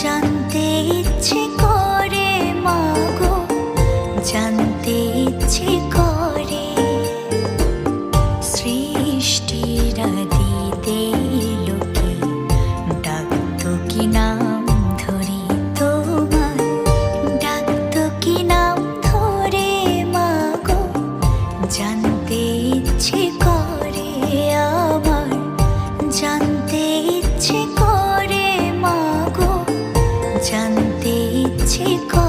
জানতে ইচ্ছে করে মাগো, জানতে ইচ্ছে করে। সৃষ্টির আদিতে লোকে ডাকতো কি নাম ধরে তোমার, ডাকতো কি নাম ধরে মাগো, জানতে ইচ্ছে করে আমার, জানতে ইচ্ছে করে মাগো, জানতে ইচ্ছে করে।